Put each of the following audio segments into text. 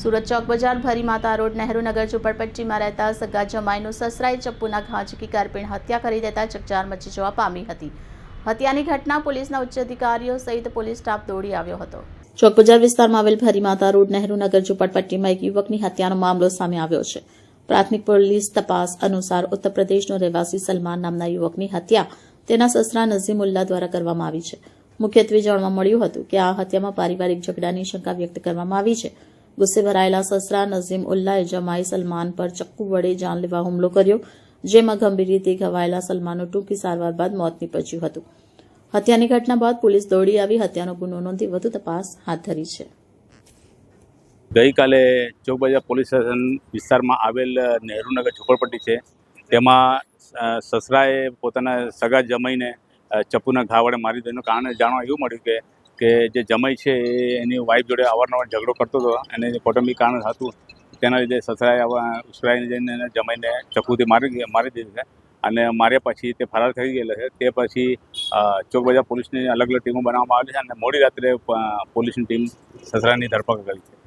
સુરત ચોક બજાર ભરી માતા રોડ નહેરુ નગર ઝુંપડપટ્ટીમાં રહેતા સગા જમાઈનું સસરાએ ચપ્પુના ઘા ઝીકી કરપીણ હત્યા કરી દેતા ચકચાર મચી જવા પામી હતી। હત્યાની ઘટના પોલીસના ઉચ્ચ અધિકારીઓ સહિત પોલીસ સ્ટાફ દોડી આવ્યો હતો। ચોક બજાર વિસ્તારમાં આવેલ ભરી માતા રોડ નહેરુ નગર ઝુંપડપટ્ટીમાં એક યુવકની હત્યાનો મામલો સામે આવ્યો છે। પ્રાથમિક પોલીસ તપાસ અનુસાર ઉત્તર પ્રદેશનો રહેવાસી સલમાન નામના યુવકની હત્યા તેના સસરા નઝીમુલ્લા દ્વારા કરવામાં આવી છે। મુખ્યત્વે જાણવા મળ્યું હતું કે આ હત્યામાં પારિવારિક ઝઘડાની શંકા વ્યક્ત કરવામાં આવી છે। ગુસ્સે ભરાયેલા સસરા નઝીમ ઉલ્લાએ જમાઈ સલમાન પર ચક્કુ વડે જાનલેવા હુમલો કર્યો, જેમાં ગંભીર રીતે ઘવાયેલા સલમાનનું ટૂંકી સારવાર બાદ મોત નીપજ્યું હતું। હત્યાની ઘટના બાદ પોલીસ દોડી આવી હત્યાનો ગુનો નોંધી વધુ તપાસ હાથ ધરી છે। ગઈકાલે ચોક બજાર પોલીસ સ્ટેશન વિસ્તારમાં આવેલ નહેરુનગર ઝુંપડપટ્ટી છે, તેમાં સસરાએ પોતાના સગા જમાઈને ચપ્પુના ઘા વડે મારી દીધું। કારણ જાણવા એવું મળ્યું કે જે જમાઈ છે એની વાઈફ જોડે અવારનવાર ઝઘડો કરતો હતો અને કૌટુંબિક કારણ હતું, તેના લીધે સસરાએ ઉશ્કેરાઈને જઈને જમાઈને ચપ્પુથી મારી દીધું છે અને માર્યા પછી તે ફરાર થઈ ગયેલો છે। તે પછી ચોક બજાર પોલીસની અલગ અલગ ટીમો બનાવવામાં આવેલી છે અને મોડી રાત્રે પોલીસની ટીમ સસરાની ધરપકડ કરી છે।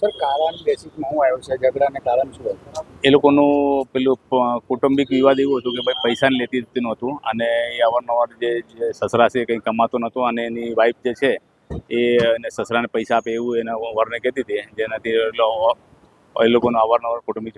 સર, કારણ બેસિકમાં શું આવ્યું છે? ઝઘડાને કારણ શું હતું? એ લોકોનું પેલું કૌટુંબિક વિવાદ એવું હતું કે ભાઈ પૈસાની લેતી દેતીનું હતું અને એ અવારનવાર જે સસરા છે કંઈ કમાતો નહોતો અને એની વાઈફ જે છે એને સસરાને પૈસા આપે એવું એના વરને કહેતી હતી, જેનાથી એ લોકોનો અવારનવાર કૌટુંબિક